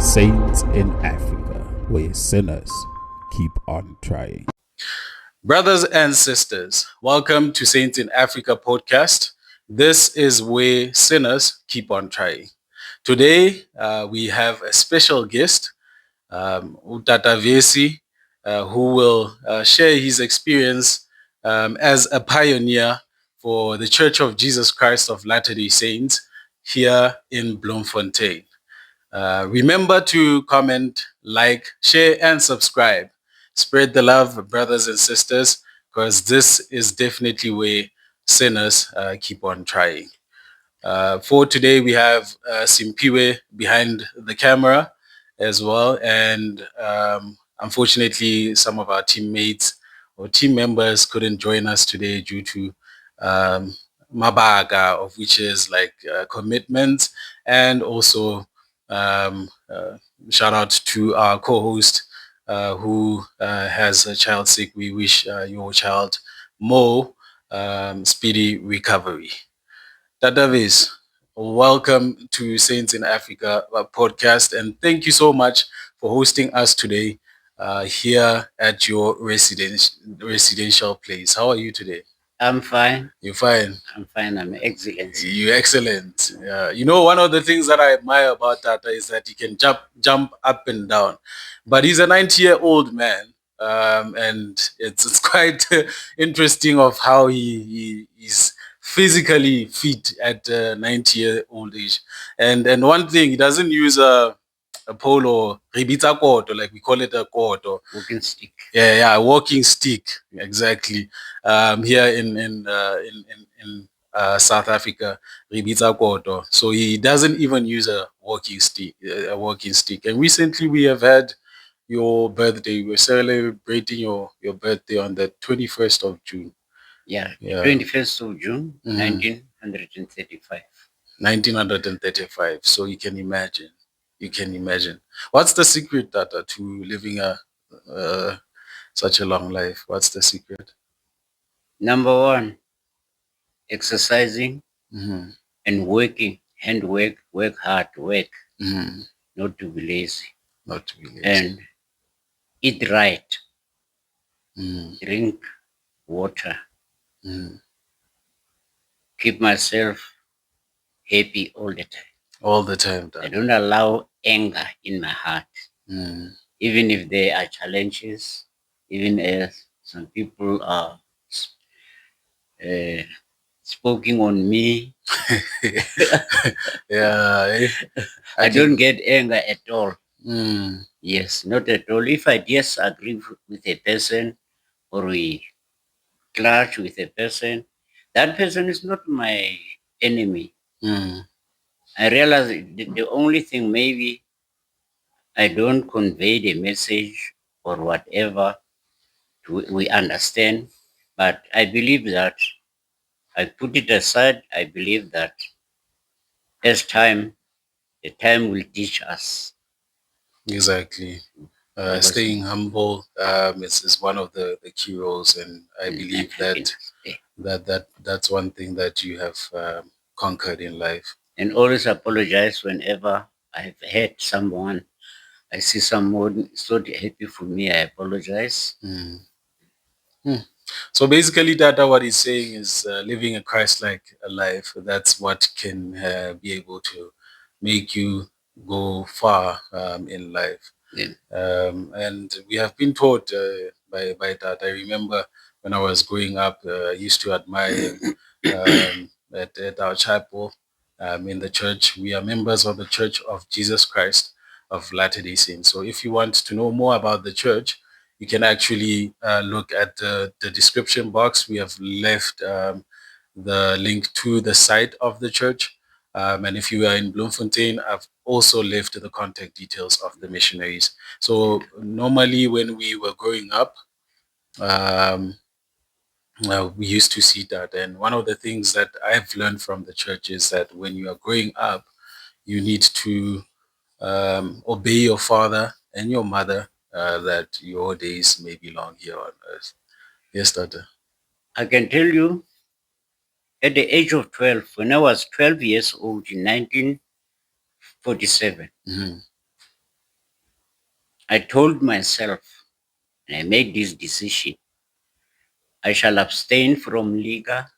Saints in Africa, where sinners keep on trying. Brothers and sisters, welcome to Saints in Africa podcast. This is where sinners keep on trying. Today, we have a special guest, Utata Vesi, who will share his experience as a pioneer for the Church of Jesus Christ of Latter-day Saints here in Bloemfontein. Remember to comment, like, share, and subscribe. Spread the love, brothers and sisters, because this is definitely where sinners keep on trying. For today, we have Simpiwe behind the camera as well. And unfortunately, some of our teammates or team members couldn't join us today due to mabaga, of which is like commitment, and also um, uh, shout out to our co-host who has a child sick. We wish your child Mo speedy recovery. Dadavis, welcome to Saints in Africa podcast, and thank you so much for hosting us today here at your residential place. How are you today? I'm fine. You're fine. I'm fine. I'm excellent. You're excellent. You know, one of the things that I admire about Tata is that he can jump up and down. But he's a 90-year-old man, and it's quite interesting of how he's physically fit at 90-year-old age. And one thing, he doesn't use a pole, ribita koto, like we call it a koto. Walking stick. Yeah, a walking stick, exactly. Here in South Africa, ribita koto. So he doesn't even use a walking stick. And recently we have had your birthday. We're celebrating your birthday on the 21st of June. Yeah. 21st of June, 1935. 1935. So you can imagine. What's the secret, Tata, to living such a long life? What's the secret? Number one, exercising and working, work hard, not to be lazy. And eat right, drink water, keep myself happy all the time. All the time. I don't allow anger in my heart. Even if there are challenges, even as some people are speaking on me. I don't get anger at all. Yes, not at all. If I disagree with a person or we clash with a person, that person is not my enemy. I realize the only thing maybe I don't convey the message or whatever we understand, but I believe that I put it aside. I believe that as the time will teach us. Exactly. Staying humble is one of the key roles, and I believe that's one thing that you have conquered in life. And always apologize whenever I've hurt someone. I see someone is not happy for me, I apologize. So basically, Tata, what he's saying is living a Christ-like life. That's what can be able to make you go far in life. And we have been taught by that. I remember when I was growing up, I used to admire him at our chapel in the church. We are members of the Church of Jesus Christ of Latter-day Saints. So if you want to know more about the church, you can actually look at the description box. We have left the link to the site of the church. And if you are in Bloemfontein, I've also left the contact details of the missionaries. So normally when we were growing up, we used to see that. And one of the things that I've learned from the church is that when you are growing up, you need to obey your father and your mother, that your days may be long here on earth. Yes, Tata. I can tell you, at the age of 12, when I was 12 years old in 1947, I told myself, and I made this decision, I shall abstain from Liga,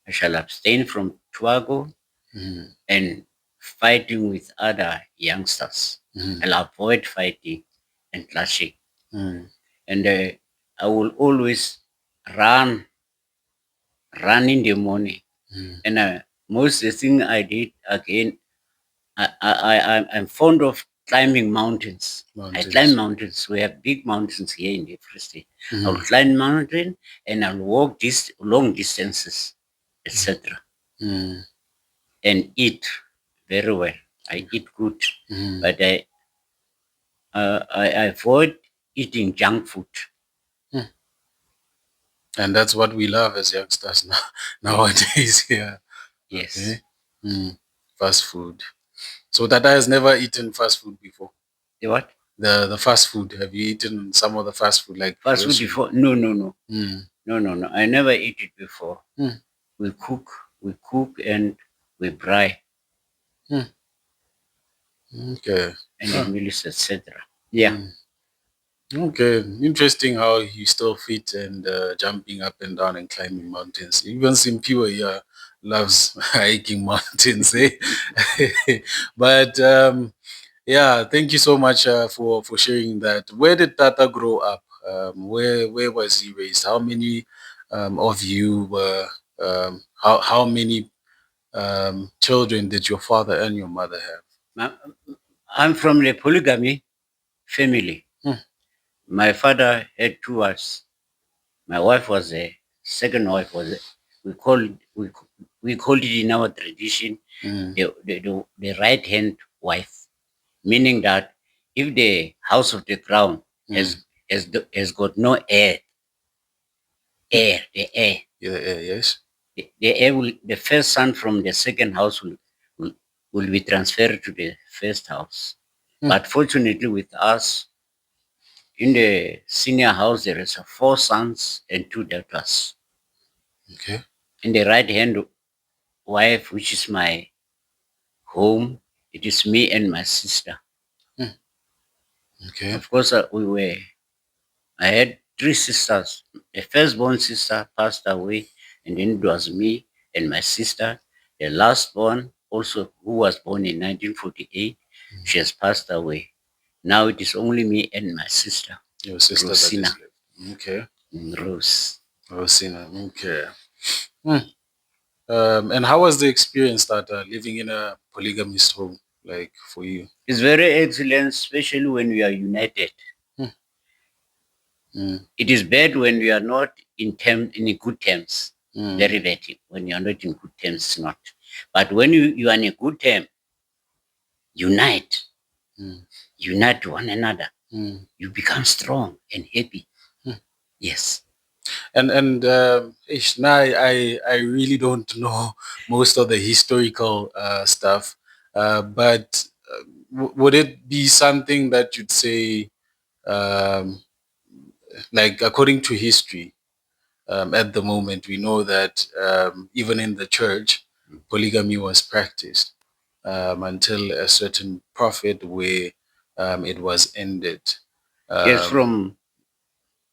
I shall abstain from Twago, and fighting with other youngsters. I'll avoid fighting and clashing. And I will always run in the morning. And most of the thing I did again, I'm fond of climbing mountains. I climb mountains. We have big mountains here in the Free State. I'll climb mountain and I'll walk long distances, etc. And eat very well. I eat good, but I avoid eating junk food. And that's what we love as youngsters nowadays. Yeah. Yes. Okay. Fast food. So Tata has never eaten fast food before. The what? The fast food. Have you eaten some of the fast food like fast food before? No. No. I never ate it before. We cook and we fry. Okay. And the meals, etc. Yeah. Okay, interesting how you still fit and jumping up and down and climbing mountains. Even Simpiwe here loves hiking mountains. Eh? But yeah, thank you so much for sharing that. Where did Tata grow up? Where was he raised? How many of you were? How many children did your father and your mother have? I'm from the polygamy family. My father had 2 wives. My wife was a second wife. We called it in our tradition the right hand wife, meaning that if the house of the crown has got no heir, the heir. Yes. The first son from the second house will be transferred to the first house. But fortunately with us, in the senior house, there is 4 sons and 2 daughters. Okay. In the right hand wife, which is my home, it is me and my sister. Okay. Of course, I had 3 sisters. The firstborn sister passed away, and then it was me and my sister. The last born, also who was born in 1948, she has passed away. Now it is only me and my sister. Your sister Rosina. that is left. Okay. Rose. Rosina. Okay. And how was the experience that living in a polygamist home like for you? It's very excellent, especially when we are united. It is bad when we are not in good terms. Very bad. When you are not in good terms, it's not. But when you are in a good term, unite to one another. You become strong and happy. Yes. And now I really don't know most of the historical stuff, but would it be something that you'd say, like according to history, at the moment we know that even in the church, polygamy was practiced until a certain prophet where it was ended. Yes, from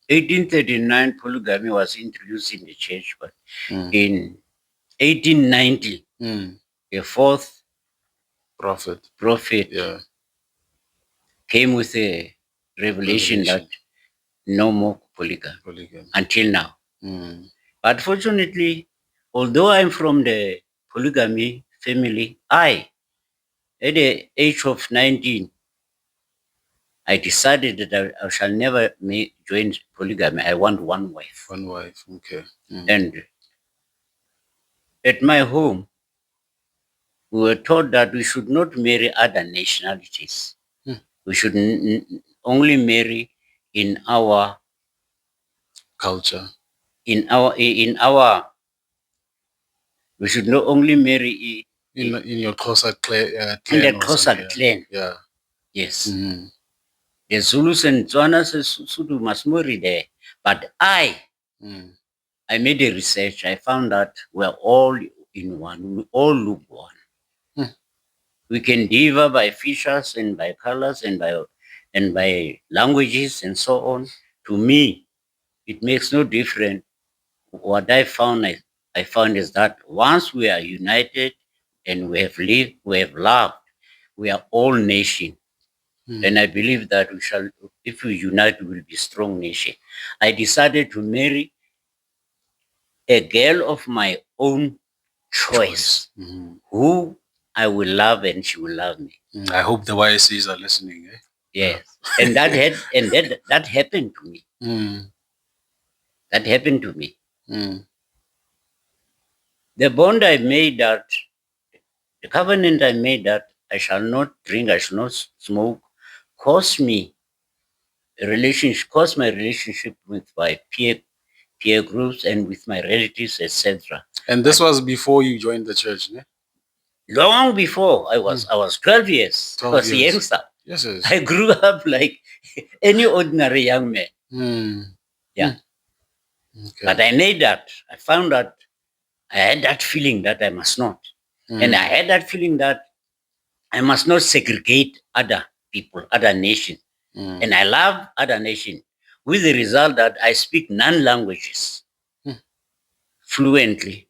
1839, polygamy was introduced in the church, but in 1890, the 4th prophet came with a revelation that no more polygamy until now. But fortunately, although I'm from the polygamy family, at the age of 19, I decided that I shall never join polygamy. I want one wife. One wife, okay. And at my home, we were taught that we should not marry other nationalities. We should only marry in our culture. We should not only marry in your closer clan. In the closer clan. Yeah. Yes. The Zulus and Tswanas must marry there. But I made a research. I found that we're all in one. We all look one. We can differ by features and by colors and by and by languages and so on. To me, it makes no difference. What I found is that once we are united and we have lived, we have loved, we are all nation. And I believe that we shall, if we unite, we will be a strong nation. I decided to marry a girl of my own choice, who I will love and she will love me. I hope the YSCs are listening. Eh? Yes, and that happened to me. That happened to me. The bond I made, that the covenant I made, that I shall not drink, I shall not smoke, cost me a relationship, cost my relationship with my peer groups and with my relatives, etc. And this was before you joined the church, ne? Long before I was 12 years. 12 I was a years. youngster. Yes, yes. I grew up like any ordinary young man. Yeah. Okay. But I made that. I found that I had that feeling that I must not. And I had that feeling that I must not segregate other people, other nations. And I love other nations, with the result that I speak 9 languages fluently.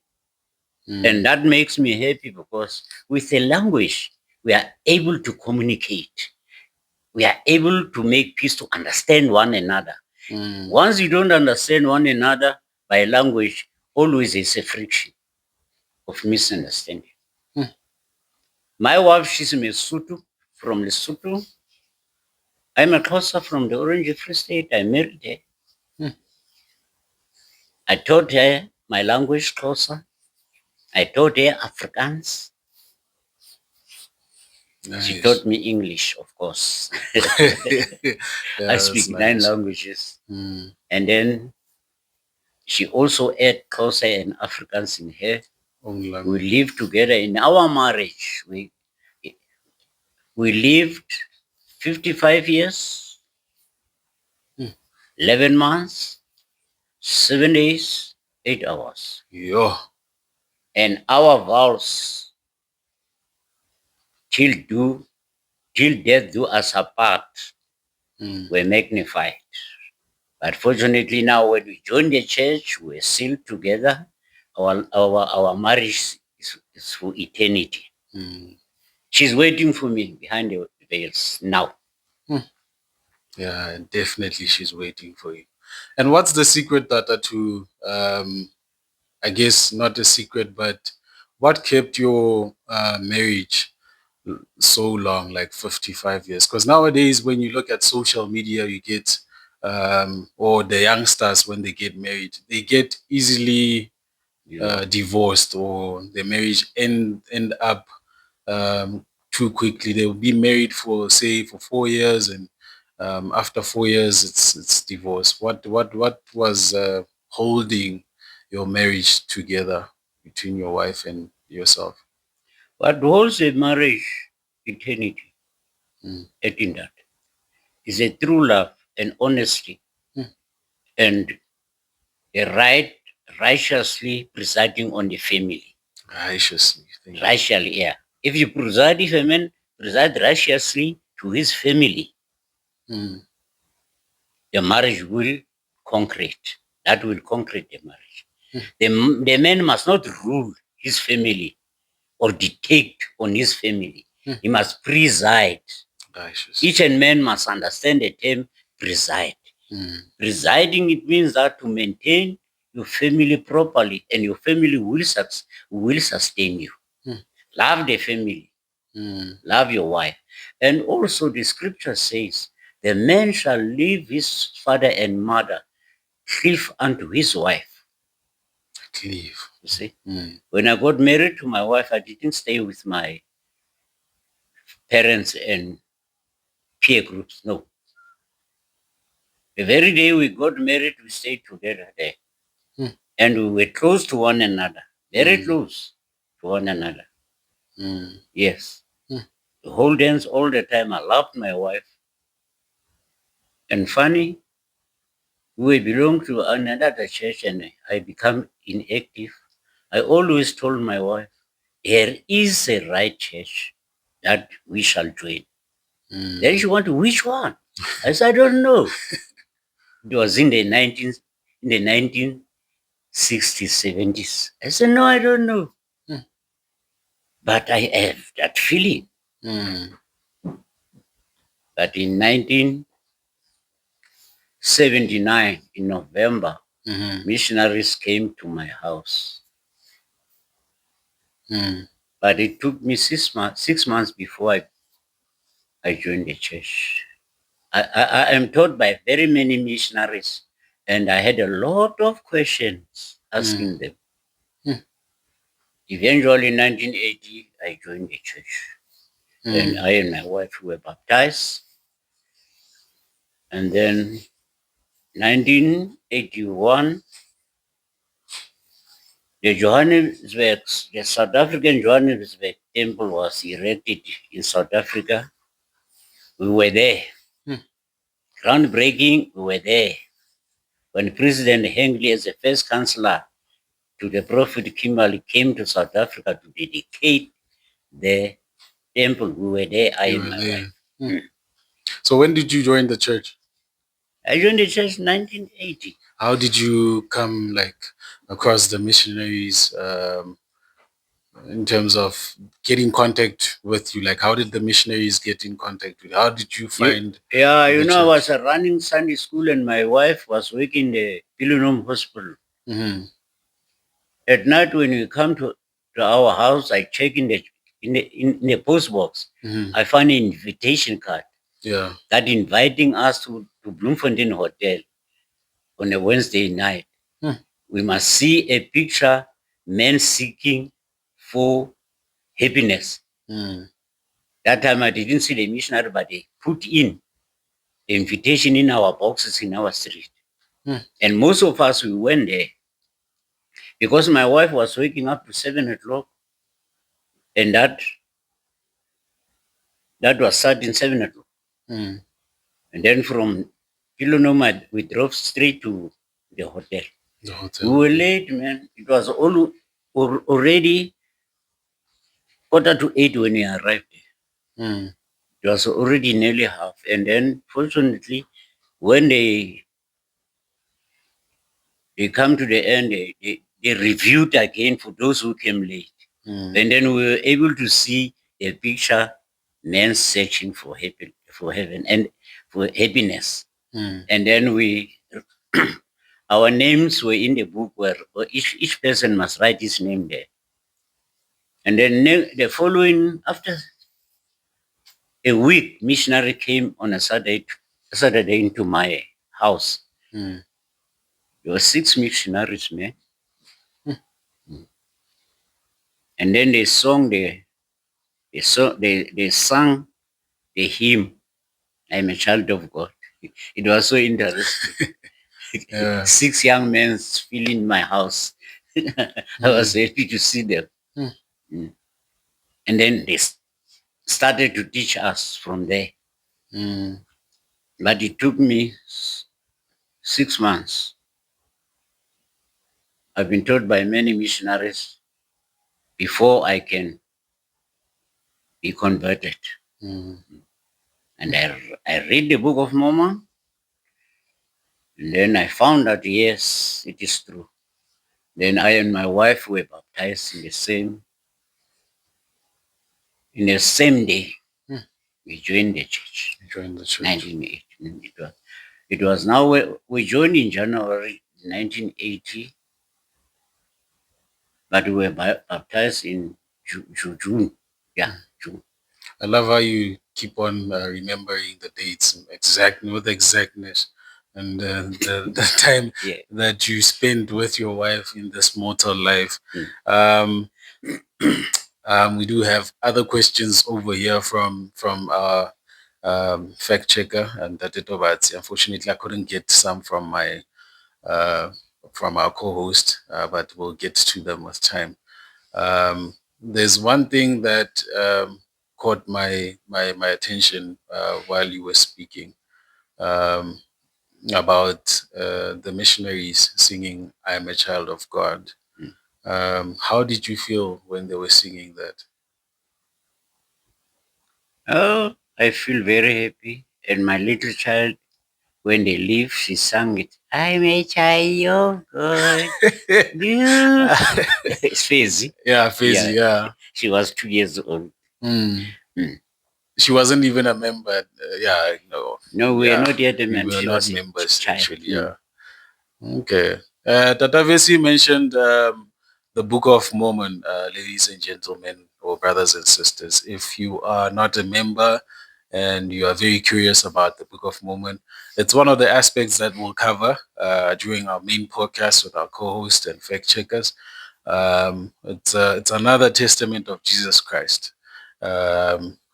And that makes me happy, because with a language, we are able to communicate. We are able to make peace, to understand one another. Once you don't understand one another by language, always is a friction of misunderstanding. My wife, she's a Lesotho, from Lesotho. I'm a Xhosa from the Orange Free State. I married her. I taught her my language, Xhosa. I taught her Afrikaans. Nice. She taught me English, of course. I speak 9 languages. And then she also had Xhosa and Afrikaans in her. We lived together in our marriage. We lived 55 years, 11 months, 7 days, 8 hours. Yeah. And our vows, till death do us apart, were magnified. But fortunately now, when we joined the church, we're still together. Our marriage is for eternity. She's waiting for me behind the veils now. Yeah, definitely she's waiting for you. And what's the secret, Tata, to, I guess not a secret, but what kept your marriage so long, like 55 years? Because nowadays, when you look at social media, you get, or the youngsters, when they get married, they get easily divorced, or their marriage end up too quickly. They will be married for, say, for 4 years, and after 4 years, it's divorce. What was holding your marriage together between your wife and yourself? What holds a marriage eternity, in that, is a true love and honesty, and a righteously presiding on the family. Righteously, yeah. If you preside, if a man preside righteously to his family, the marriage will concrete. That will concrete the marriage. The man must not rule his family or dictate on his family. He must preside. Each and man must understand the term preside. Presiding, it means that to maintain your family properly, and your family will sustain you. Love the family. Love your wife. And also the scripture says, the man shall leave his father and mother, cleave unto his wife. Cleave. You see? When I got married to my wife, I didn't stay with my parents and peer groups. No. The very day we got married, we stayed together there. And we were close to one another. Very close to one another. Yes. The whole dance all the time. I loved my wife. And funny, we belong to another church, and I become inactive. I always told my wife, there is a right church that we shall join. Then she wanted, which one? I said, I don't know. It was in the 1960s, 70s. I said, no, I don't know. But I have that feeling. But in 1979, in November, missionaries came to my house. But it took me 6 months before I joined the church. I am taught by very many missionaries, and I had a lot of questions asking them. Eventually, in 1980, I joined the church. And I and my wife were baptized. And then 1981, the South African Johannesburg temple was erected in South Africa. We were there. Groundbreaking, we were there. When President Hengley, as the first chancellor to the Prophet Kimberley, came to South Africa to dedicate the temple, we were there, I and my wife. So when did you join the church? I joined the church in 1980. How did you come across the missionaries in terms of getting contact with you? Like, how did the missionaries get in contact with you? How did you find I was running Sunday school and my wife was working in the Pilunum Hospital. At night when we come to our house, I check in the post box. I find an invitation card. That inviting us to Bloemfontein Hotel on a Wednesday night. We must see a picture, men seeking for happiness. That time I didn't see the missionary, but they put in the invitation in our boxes in our street. And most of us, we went there because my wife was waking up to 7 o'clock, and that was starting 7 o'clock. And then from Kilonoma, we drove straight to the hotel. We were late, man. It was already 7:45 when we arrived there. It was already nearly half. And then, fortunately, when they come to the end, they reviewed again for those who came late. And then we were able to see a picture, men searching for heaven and for happiness. And then our names were in the book where each person must write his name there. And then the following, after a week, missionary came on a Saturday into my house. There were 6 missionaries, man. And then they sang the hymn, I'm a child of God. It was so interesting. 6 young men filling my house. I was happy to see them. And then they started to teach us from there. But it took me 6 months. I've been taught by many missionaries before I can be converted. And I read the Book of Mormon, and then I found that, yes, it is true. Then I and my wife were baptized in the same day. We joined the church. 1980. It was now we joined in January 1980, but we were baptized in June. Yeah, June. I love how you keep on remembering the dates with exactness, and the time that you spend with your wife in this mortal life. We do have other questions over here from our fact checker, and that unfortunately I couldn't get some from our co-host, but we'll get to them with time. There's one thing that caught my attention while you were speaking about the missionaries singing "I am a child of God." How did you feel when they were singing that? Oh, I feel very happy. And my little child, when they leave, she sang it. I'm a child of God. It's Fizzy. Yeah, Fizzy, yeah. She was 2 years old. Mm. She wasn't even a member. Yeah, no. No, we are not yet a We member. were She not was a members, child. actually, yeah. Okay. Tata Vesi mentioned the Book of Mormon, ladies and gentlemen, or brothers and sisters. If you are not a member and you are very curious about the Book of Mormon, it's one of the aspects that we'll cover during our main podcast with our co-host and fact checkers. It's another testament of Jesus Christ.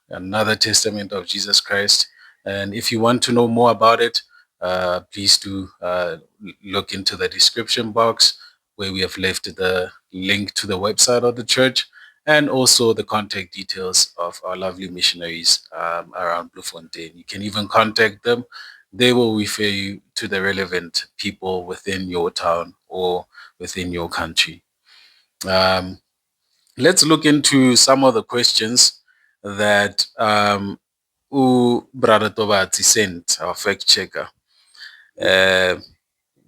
Another testament of Jesus Christ. And if you want to know more about it, please do look into the description box where we have left the link to the website of the church and also the contact details of our lovely missionaries around Bloemfontein. You can even contact them. They will refer you to the relevant people within your town or within your country. Let's look into some of the questions that Brother Tobatsi sent, our fact checker.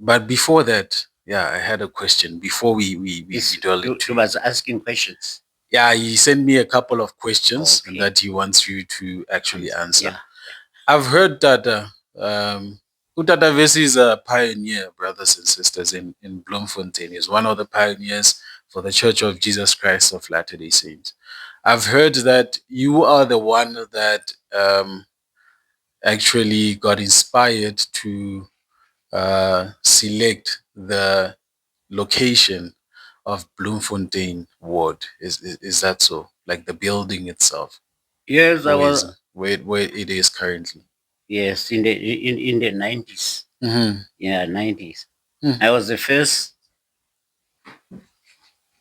But before that, yeah, I had a question before we delve into. He was asking questions. Yeah, he sent me a couple of questions that he wants you to actually answer. Yeah. I've heard that Utata Vesi is a pioneer, brothers and sisters, in Bloemfontein. He's one of the pioneers for the Church of Jesus Christ of Latter-day Saints. I've heard that you are the one that actually got inspired to select the location of Bloemfontein Ward. Is that so? Like the building itself? Yes, I was. Where it is currently? Yes, in the 90s. Mm-hmm. Yeah, 90s. I was the first.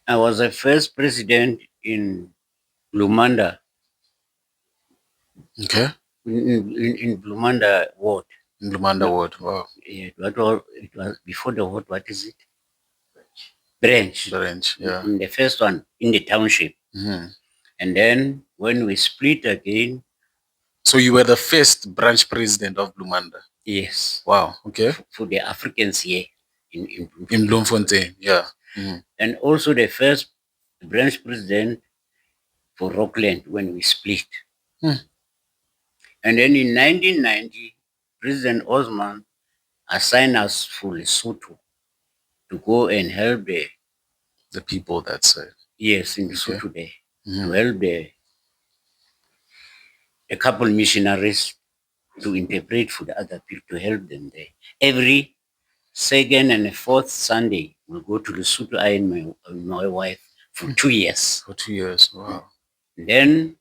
I was the first president in Blumanda. Okay. In Blumanda Ward. In Blumanda Ward. Wow. Yeah, it was before the ward. What is it? Branch. Branch. Yeah. In the first one in the township. Mm-hmm. And then when we split again. So you were the first branch president of Blumanda? Yes. Wow. Okay. For the Africans here in Bloemfontein. Yeah. Mm-hmm. And also the first branch president for Rockland when we split. And then in 1990, President Osman assigned us for Lesotho to go and help the people that side. Yes, in Lesotho there. To help a couple missionaries to interpret for the other people, to help them there. Every second and fourth Sunday, we'll go to Lesotho, I and my wife, for 2 years. For 2 years, wow. And then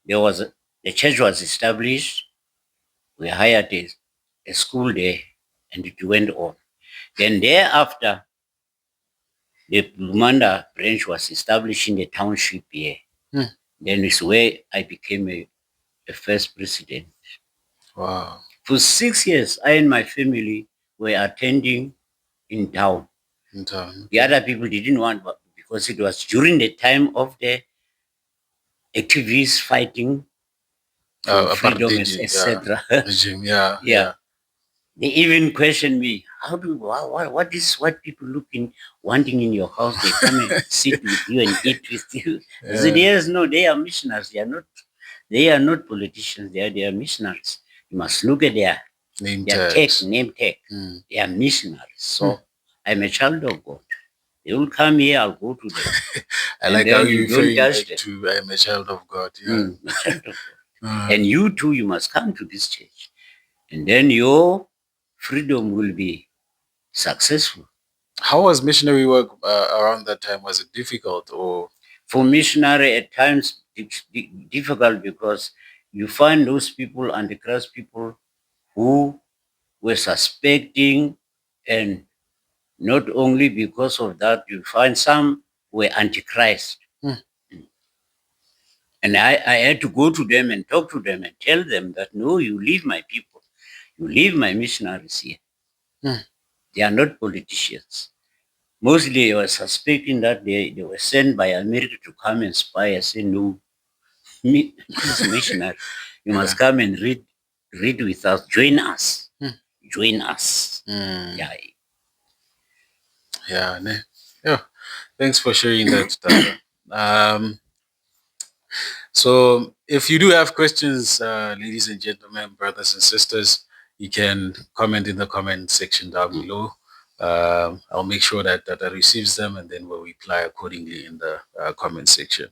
the church was established. We hired a school there, and it went on. Then thereafter, the Blumanda branch was established in the township here. Then it's where I became a first president. Wow. For 6 years, I and my family were attending in town. The other people didn't want, because it was during the time of the activists fighting for freedom, etc. Yeah. They even questioned me. What is what people wanting in your house? They come and sit with you and eat with you. I said, yes, no, they are missionaries. They are not politicians. They are missionaries. You must look at their name tag. They are missionaries. So I'm a child of God. They will come here, I'll go to them. I like how you refer to I'm a child of God. Yeah. A child of God. And you too, you must come to this church. And then your freedom will be successful. How was missionary work around that time? Was it difficult or? For missionary, at times difficult, because you find those people, Antichrist people, who were suspecting, and not only because of that, you find some were Antichrist. And I had to go to them and talk to them and tell them that, no, you leave my people. You leave my missionaries here. They are not politicians. Mostly they were suspecting that they were sent by America to come and spy. I said, no, this missionary, You must come and read with us. Join us. Join us. Yeah. Yeah. Yeah. Thanks for sharing that, Tata. So if you do have questions, ladies and gentlemen, brothers and sisters, you can comment in the comment section down below. I'll make sure that I receives them, and then we'll reply accordingly in the comment section.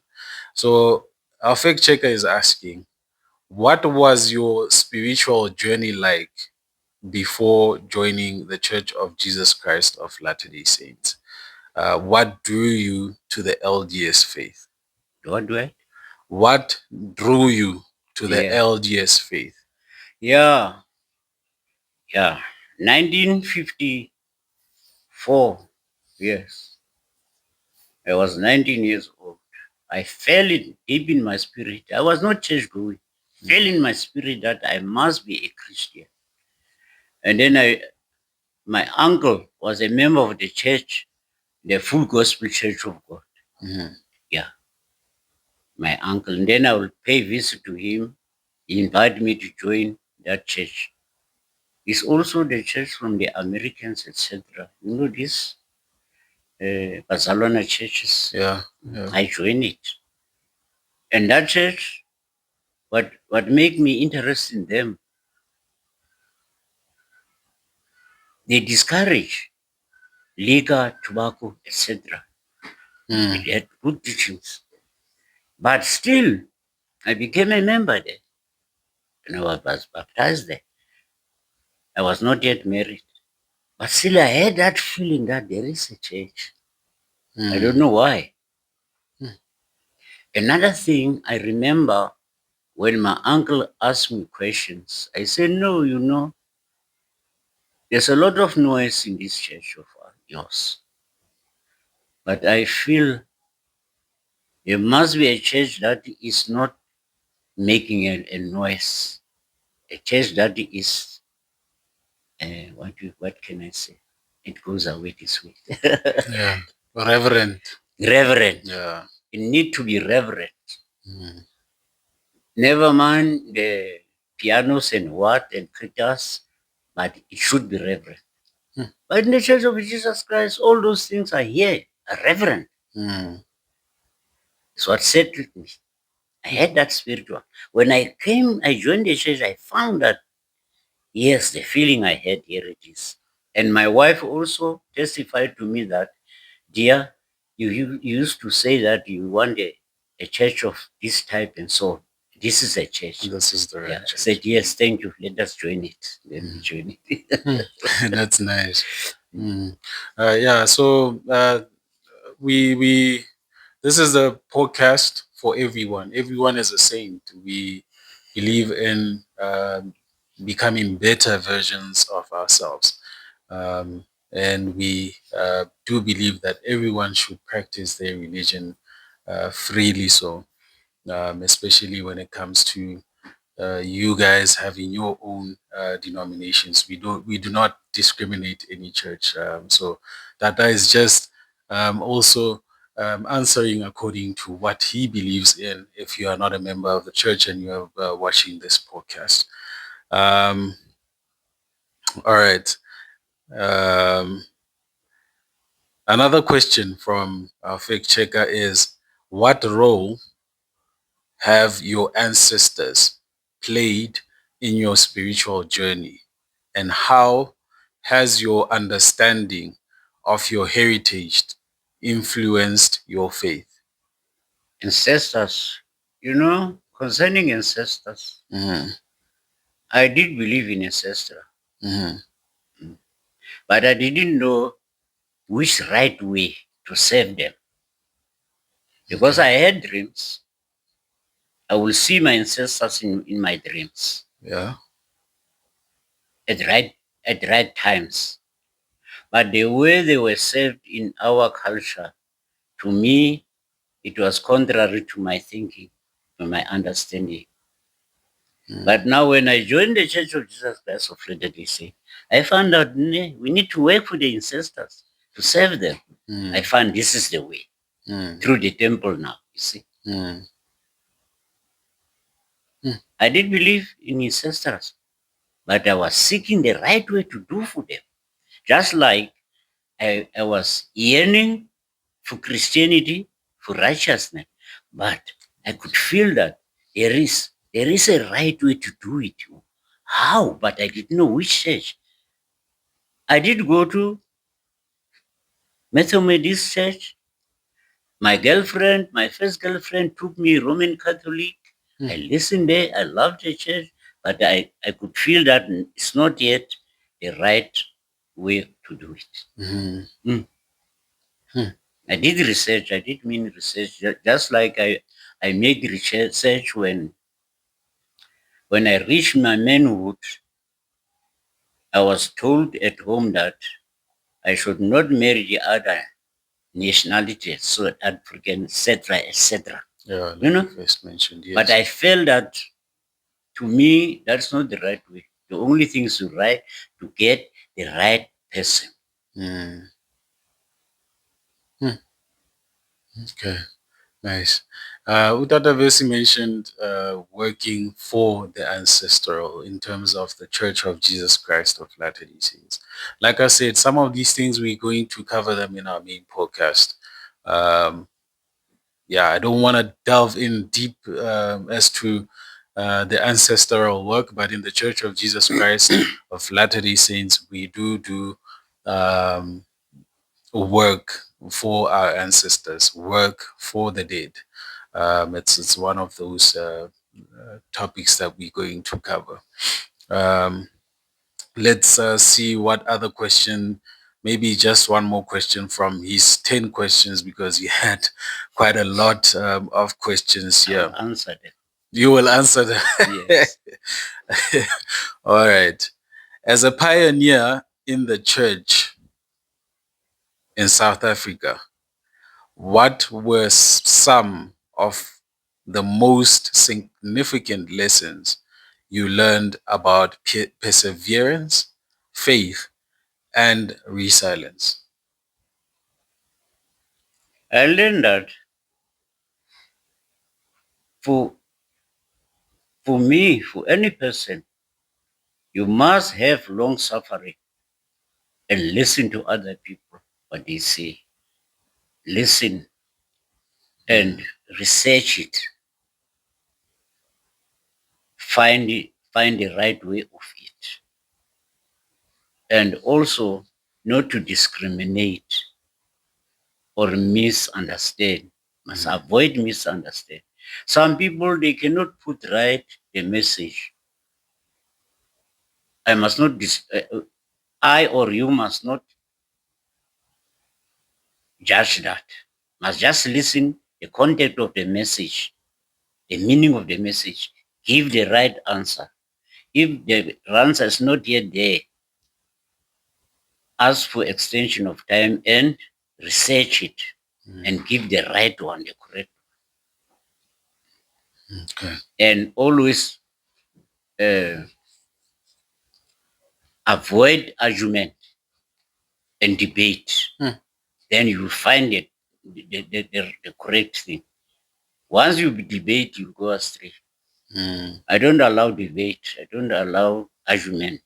So our fact checker is asking, what was your spiritual journey like before joining the Church of Jesus Christ of Latter-day Saints? What drew you to the LDS faith? What do I? What drew you to the LDS faith? Yeah. 1954. Yes. I was 19 years old. I felt it deep in my spirit. I was not church going. Felt in my spirit that I must be a Christian. And then my uncle was a member of the church, the Full Gospel Church of God. Yeah. My uncle. And then I will pay visit to him. He invited me to join that church. It's also the church from the Americans, etc. You know this Barcelona churches. Yeah. I joined it. And that church, what made me interested in them, they discourage liquor, tobacco, etc. They had good teachings. But still, I became a member there. And I was baptized there. I was not yet married. But still, I had that feeling that there is a church. I don't know why. Another thing I remember, when my uncle asked me questions, I said, no, there's a lot of noise in this church of yours. But I feel there must be a church that is not making a noise. A church that is, what can I say? It goes away this way. Yeah. Reverend. Reverend. Yeah. It need to be reverent. Never mind the pianos and and guitars, but it should be reverent. But in the Church of Jesus Christ, all those things are here, are reverent. It's what settled me. I had that spiritual. When I joined the church, I found that, yes, the feeling I had, here it is. And my wife also testified to me that, dear, you used to say that you want a church of this type, and so this is a church. This is the right church. I said, yes, thank you. Let us join it. Let me join it. That's nice. Yeah. So we this is a podcast for everyone. Everyone is a saint. We believe in becoming better versions of ourselves. And we do believe that everyone should practice their religion freely, so especially when it comes to you guys having your own denominations. We do not discriminate any church. So that is just also answering according to what he believes in. If you are not a member of the church and you are watching this podcast. All right. Another question from our fact checker is, what role have your ancestors played in your spiritual journey? And how has your understanding of your heritage influenced your faith? Ancestors, concerning ancestors, I did believe in ancestors, but I didn't know which right way to serve them. Because I had dreams. I will see my ancestors in my dreams. Yeah. At right times. But the way they were served in our culture, to me, it was contrary to my thinking, to my understanding. But now when I joined the Church of Jesus Christ of Latter-day Saints, I found out we need to work for the ancestors, to serve them. I found this is the way, through the temple now, you see. I did believe in ancestors, but I was seeking the right way to do for them. Just like I was yearning for Christianity, for righteousness, but I could feel that there is a right way to do it. How? But I didn't know which church. I did go to Methodist Church. My first girlfriend took me Roman Catholic. I listened there. I loved the church, but I could feel that it's not yet the right way to do it. Mm. I did research. I did mean research, just like I made research when I reached my manhood. I was told at home that I should not marry the other nationalities, so African, etc., etc. Yeah, like you first mentioned, yes. But I felt that to me, that's not the right way. The only thing is to get the right person. Okay, nice. Utata Vesi mentioned working for the ancestral in terms of the Church of Jesus Christ of Latter-day Saints. Like I said, some of these things we're going to cover them in our main podcast. Yeah, I don't want to delve in deep as to the ancestral work, but in the Church of Jesus Christ of Latter-day Saints, we do um, work for our ancestors, work for the dead. It's one of those topics that we're going to cover. Let's see what other question, maybe just one more question from his 10 questions, because he had quite a lot of questions here. I'll answer them. You will answer them. Yes. All right. As a pioneer in the church in South Africa, what were some of the most significant lessons you learned about perseverance, faith, and resilience? I learned that for me, for any person, you must have long suffering and listen to other people, what they say. Listen and research it. Find the right way of it. And also not to discriminate or misunderstand. Must avoid misunderstand. Some people, they cannot put right the message. I or you must not judge that. Must just listen the content of the message, the meaning of the message. Give the right answer. If the answer is not yet there, ask for extension of time and research it and give the right one, the correct one. Okay. And always avoid argument and debate. Then you will find it the correct thing. Once you debate, you go astray. I don't allow debate. I don't allow argument.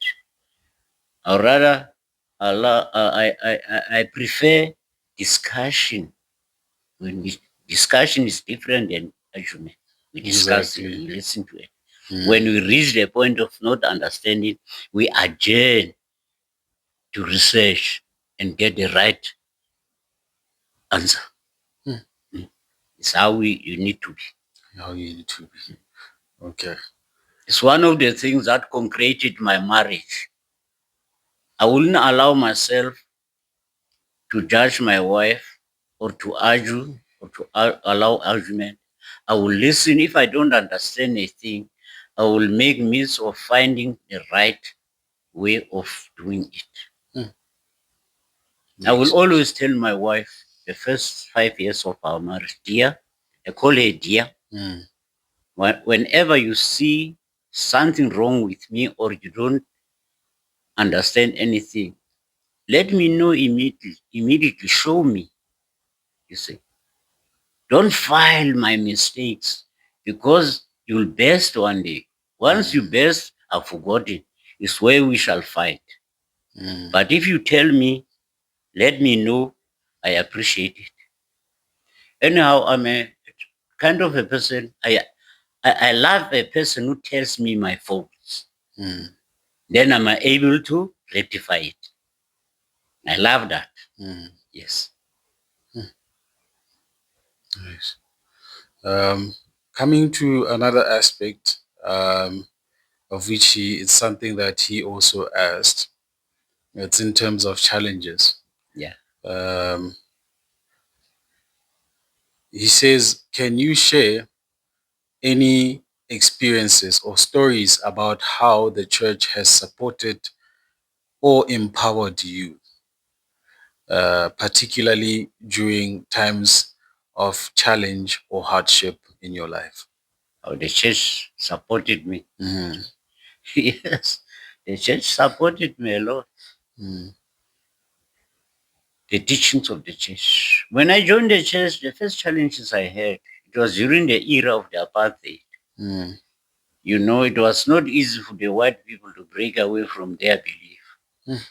Or rather, I prefer discussion. Discussion is different than argument. We discuss it, we listen to it. When we reach the point of not understanding, we adjourn to research and get the right answer. It's how you need to be. How you need to be. Okay. It's one of the things that concreted my marriage. I wouldn't allow myself to judge my wife or to argue or to allow argument. I will listen. If I don't understand anything, I will make means of finding the right way of doing it. I will always tell my wife the first 5 years of our marriage, dear, I call her dear. Whenever you see something wrong with me or you don't understand anything, let me know immediately. Immediately show me. You see. Don't file my mistakes, because You'll burst one day. Once you burst, I've forgotten. It's where we shall fight. But if you tell me, let me know, I appreciate it. Anyhow, I'm a kind of a person, I love a person who tells me my faults. Then I'm able to rectify it. I love that. Yes. Nice. Coming to another aspect, of which it's something that he also asked. It's in terms of challenges. Yeah. He says, can you share any experiences or stories about how the church has supported or empowered you, particularly during times of challenge or hardship in your life? Oh, the church supported me. Yes. The church supported me a lot. The teachings of the church. When I joined the church, the first challenges I had, it was during the era of the apartheid. You know, it was not easy for the white people to break away from their belief.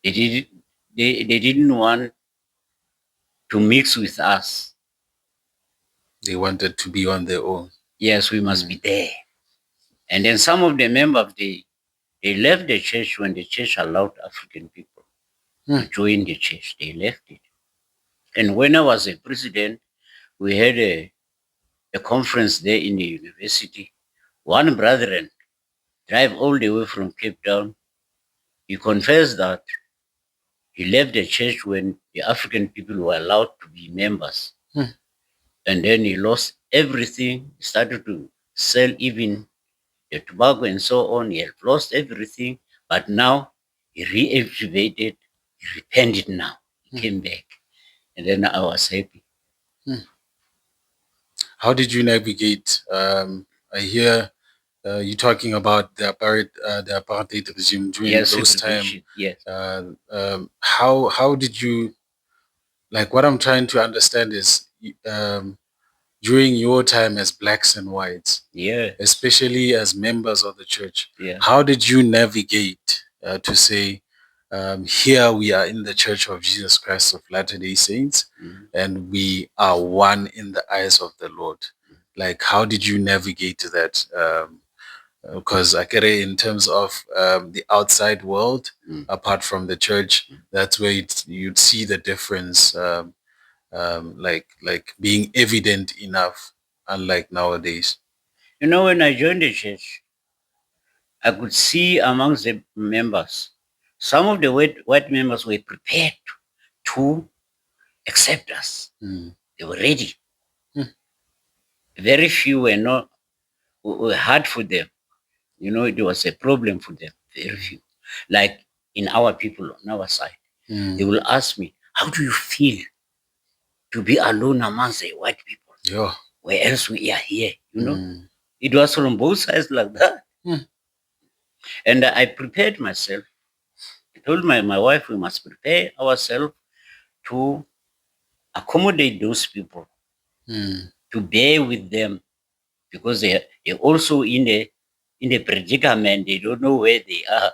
They, they didn't want to mix with us. They wanted to be on their own. Yes, we must be there. And then some of the members, they left the church when the church allowed African people to join the church. They left it. And when I was a president, we had a conference there in the university. One brethren drive all the way from Cape Town. He confessed that he left the church when the African people were allowed to be members. And then he lost everything, he started to sell even the tobacco and so on. He had lost everything, but now he reactivated, he repented now, he came back. And then I was happy. How did you navigate? I hear you talking about the apartheid regime during those times. Yes. How did you, like, what I'm trying to understand is, during your time as blacks and whites, especially as members of the church, how did you navigate to say, here we are in the Church of Jesus Christ of Latter-day Saints, and we are one in the eyes of the Lord? Like, how did you navigate that? Because in terms of the outside world, apart from the church, that's where you'd see the difference, like being evident enough, unlike nowadays. You know, when I joined the church, I could see amongst the members, some of the white members were prepared to accept us. They were ready. Very few were hard for them. You know, it was a problem for them. Very few. Like in our people on our side, they will ask me, how do you feel to be alone amongst the white people? Yeah. Where else we are here, you know? It was from both sides like that. And I prepared myself. I told my wife we must prepare ourselves to accommodate those people, to bear with them, because they're also in a predicament. They don't know where they are.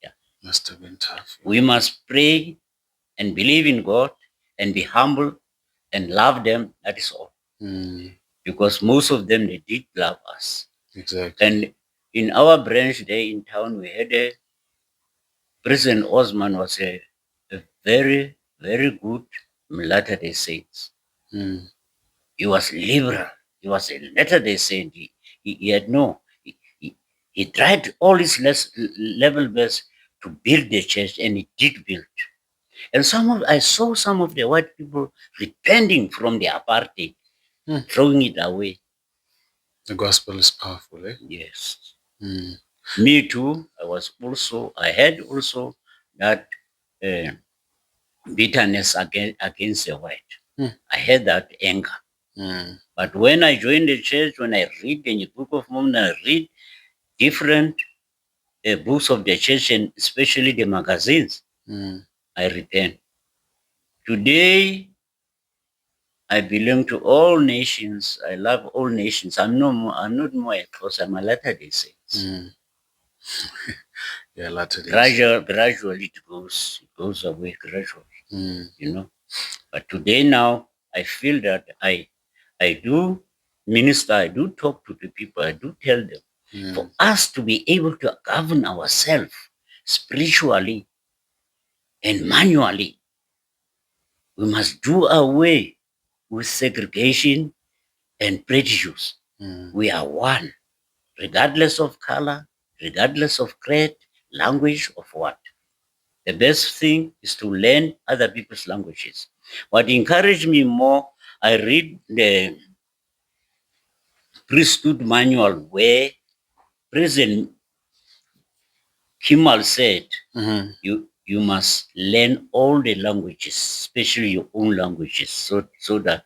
Yeah. Must have been tough. We must pray and believe in God and be humble and love them. That is all. Because most of them, they did love us. Exactly. And in our branch there in town, we had President Osman was a very, very good Latter-day Saints. He was liberal. He was a Latter-day Saint. He had no. He tried all his level best to build the church, and he did build. And I saw some of the white people repenting from the apartheid, throwing it away. The gospel is powerful, eh? Yes. Me too. I had also that bitterness against the white. I had that anger. But when I joined the church, when I read the Book of Mormon, I read different books of the church, and especially the magazines, I repent. Today, I belong to all nations. I love all nations. I'm not more a Xhosa. I'm a Latter-day Saints. Yeah, Latter-day Gradually it goes away gradually, you know. But today now, I feel that I do minister, I do talk to the people, I do tell them, for us to be able to govern ourselves spiritually and manually, we must do away with segregation and prejudice. We are one, regardless of color, regardless of creed, language, of what. The best thing is to learn other people's languages. What encouraged me more, I read the priesthood manual where President Kimal said, you must learn all the languages, especially your own languages, so that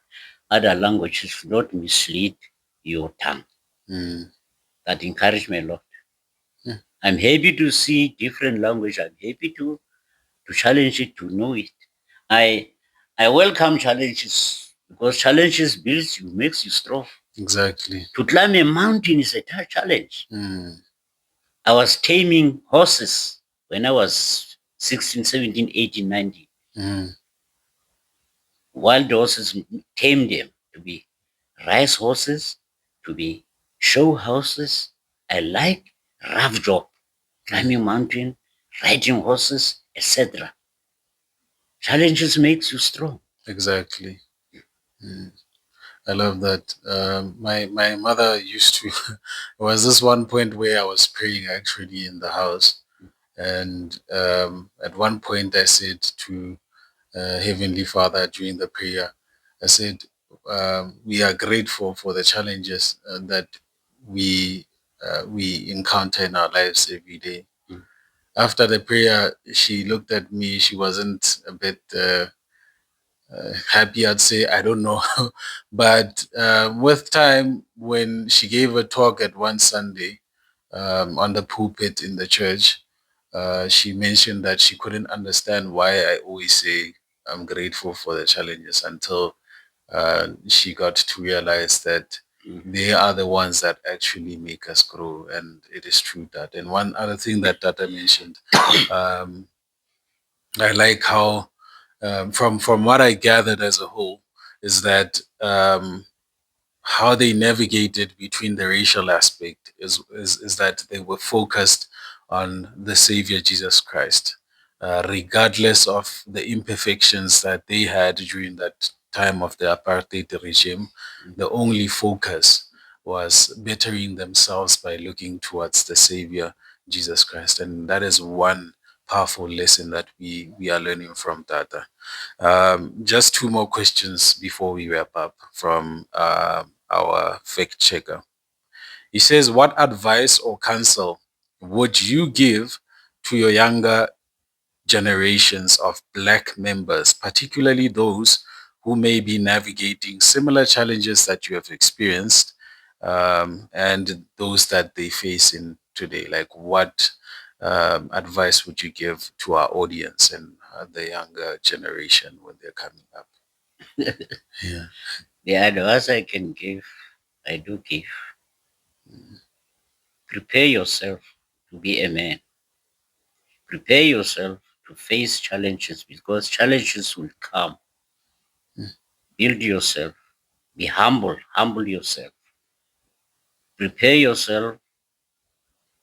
other languages do not mislead your tongue. That encouraged me a lot. I'm happy to see different language. I'm happy to challenge it, to know it. I welcome challenges because challenges builds you, makes you strong. Exactly. To climb a mountain is a challenge. I was taming horses when I was 16, 17, 18, 19. Wild horses, tame them to be rice horses, to be show horses. I like rough job, climbing mountain, riding horses, etc. Challenges makes you strong. Exactly. I love that. My mother used to. There was this one point where I was praying actually in the house, and at one point I said to Heavenly Father during the prayer, I said, "We are grateful for the challenges that we encounter in our lives every day." After the prayer, she looked at me. She wasn't a bit. Happy, I'd say, I don't know. But with time, when she gave a talk at one Sunday on the pulpit in the church, she mentioned that she couldn't understand why I always say I'm grateful for the challenges until she got to realize that they are the ones that actually make us grow. And it is true that. And one other thing that Tata mentioned, I like how, from what I gathered as a whole, is that how they navigated between the racial aspect is that they were focused on the Savior Jesus Christ, regardless of the imperfections that they had during that time of the apartheid regime. The only focus was bettering themselves by looking towards the Savior Jesus Christ, and that is one powerful lesson that we are learning from Tata. Just two more questions before we wrap up from our fact checker. He says, what advice or counsel would you give to your younger generations of Black members, particularly those who may be navigating similar challenges that you have experienced, and those that they face in today? Like, what advice would you give to our audience and the younger generation when they're coming up? Yeah. The advice I can give, I do give. Prepare yourself to be a man. Prepare yourself to face challenges because challenges will come. Build yourself. Be humble. Humble yourself. Prepare yourself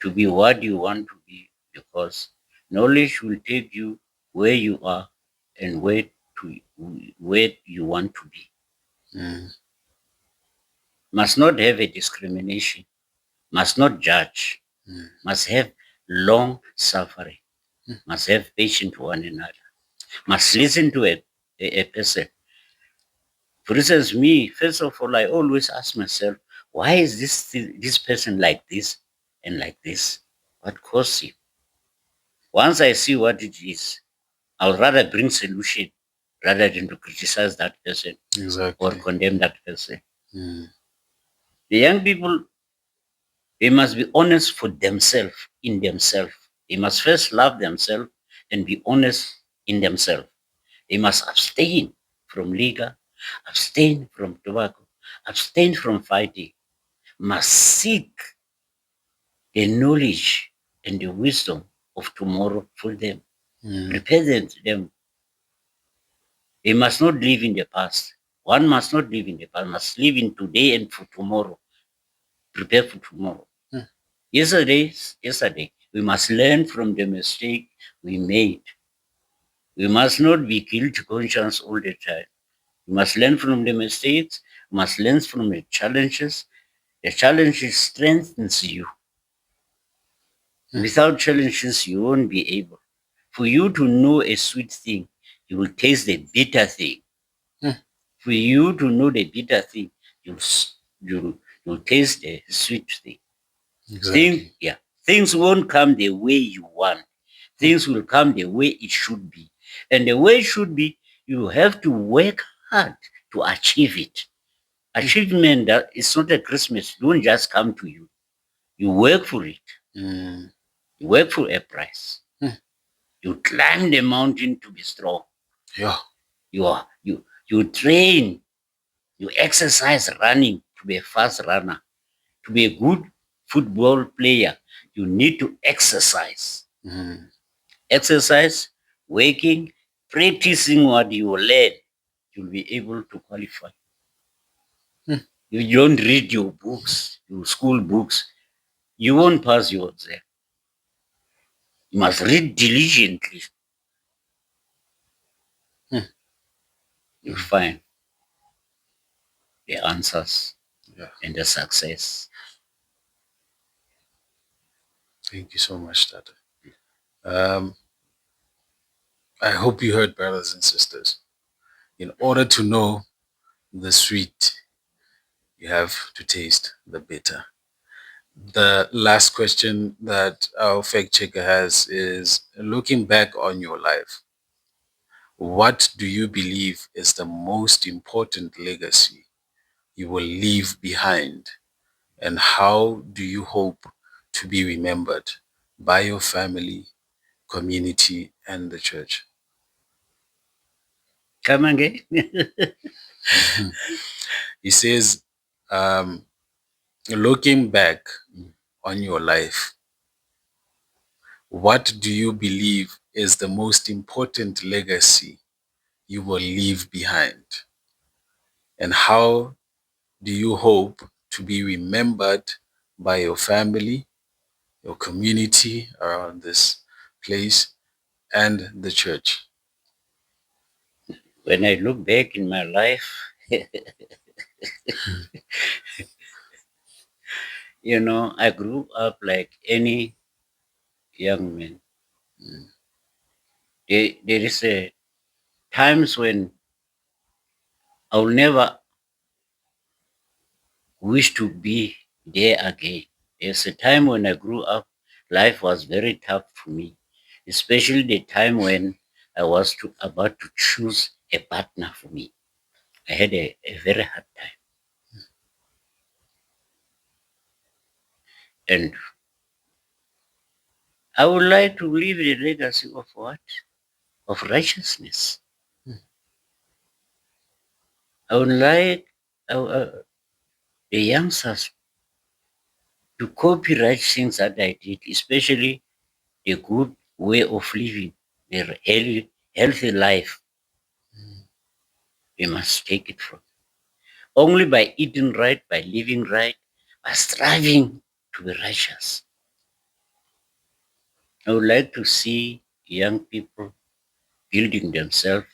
to be what you want to be because knowledge will take you where you are and where you want to be. Must not have a discrimination. Must not judge. Must have long suffering. Must have patience to one another. Must listen to a person. For instance, me, first of all, I always ask myself, why is this person like this and like this? What caused him? Once I see what it is, I'll rather bring solution rather than to criticize that person or condemn that person. The young people, they must be honest for themselves, in themselves. They must first love themselves and be honest in themselves. They must abstain from liquor, abstain from tobacco, abstain from fighting, must seek the knowledge and the wisdom of tomorrow for them. Prepare them. They must not live in the past. One must not live in the past, must live in today and for tomorrow. Prepare for tomorrow. Yesterday, we must learn from the mistake we made. We must not be guilty conscious all the time. We must learn from the mistakes, we must learn from the challenges. The challenges strengthens you. Without challenges, you won't be able. For you to know a sweet thing, you will taste the bitter thing. For you to know the bitter thing, you'll taste the sweet thing. Exactly. Things won't come the way you want. Things will come the way it should be. And the way it should be, you have to work hard to achieve it. Achievement that is not a Christmas, don't just come to you. You work for it. You work for a price. You climb the mountain to be strong. Yeah. You train, you exercise running to be a fast runner. To be a good football player, you need to exercise. Exercise, working, practicing what you learn, you'll be able to qualify. You don't read your books, your school books, you won't pass your exam. You must read diligently. You'll find the answers and the success. Thank you so much, Tata. I hope you heard, brothers and sisters. In order to know the sweet, you have to taste the bitter. The last question that our fact checker has is, looking back on your life, what do you believe is the most important legacy you will leave behind? And how do you hope to be remembered by your family, community, and the church? Come again? He says, looking back on your life, what do you believe is the most important legacy you will leave behind? And how do you hope to be remembered by your family, your community around this place, and the church? When I look back in my life, I grew up like any young man. There is a times when I will never wish to be there again. There's a time when I grew up, life was very tough for me, especially the time when I was about to choose a partner for me. I had a very hard time. And I would like to leave the legacy of what? Of righteousness. I would like the youngsters to copyright things that I did, especially the good way of living, the healthy life. We must take it from. Only by eating right, by living right, by striving to be righteous. I would like to see young people building themselves,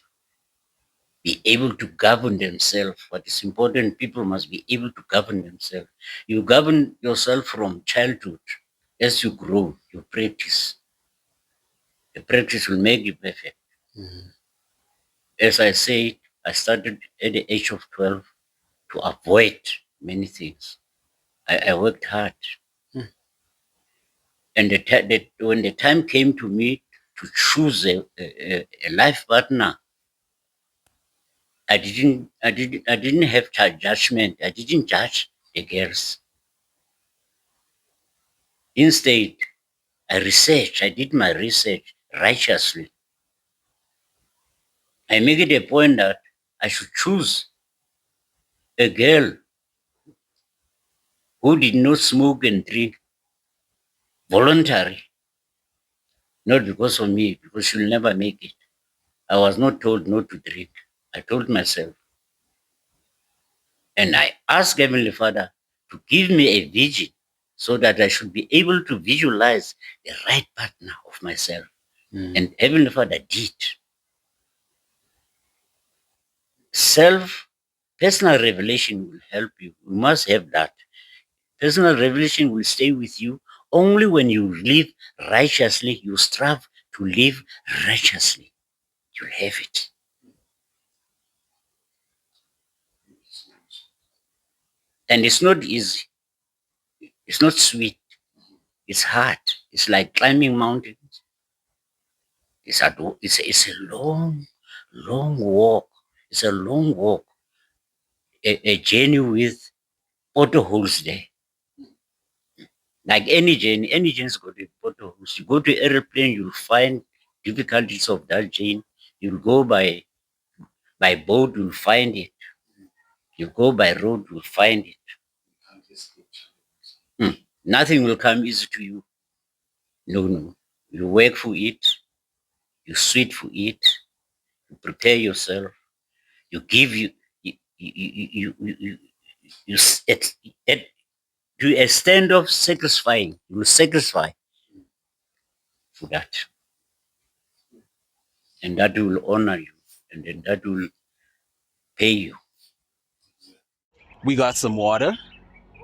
be able to govern themselves. What is important, people must be able to govern themselves. You govern yourself from childhood. As you grow, you practice. The practice will make you perfect. As I said, I started at the age of 12 to avoid many things. I worked hard. And when the time came to me to choose a life partner, I didn't have judgment. I didn't judge the girls. Instead, I did my research righteously. I make it a point that I should choose A girl who did not smoke and drink, voluntary, not because of me, because she'll never make it. I was not told not to drink. I told myself. And I asked Heavenly Father to give me a vision so that I should be able to visualize the right partner of myself. And Heavenly Father did. Personal revelation will help you. You must have that. Personal revelation will stay with you only when you live righteously. You strive to live righteously. You'll have it. And it's not easy. It's not sweet. It's hard. It's like climbing mountains. It's a long, long walk. It's a long walk. A journey with potholes there. Like any journey's got a potholes. You go to airplane, you'll find difficulties of that journey. You'll go by boat, you'll find it. You go by road, you'll find it. Nothing will come easy to you. No. You work for it. You sweat for it. You prepare yourself. You give you to a stand of satisfying. You will satisfy for that. And that will honor you. And then that will pay you. We got some water,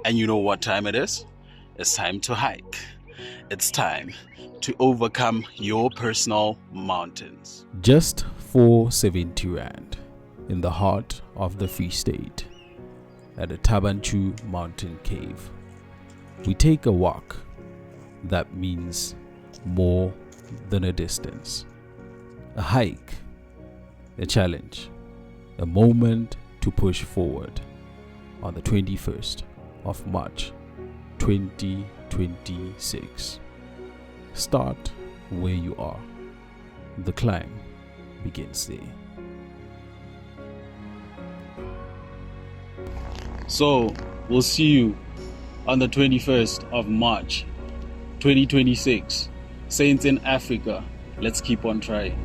and you know what time it is? It's time to hike. It's time to overcome your personal mountains. Just 470 Rand in the heart of the Free State at the Tabanchu Mountain Cave. We take a walk that means more than a distance. A hike, a challenge, a moment to push forward on the 21st of March 2026. Start where you are. The climb begins there. So, we'll see you on the 21st of March 2026. Saints in Africa, let's keep on trying.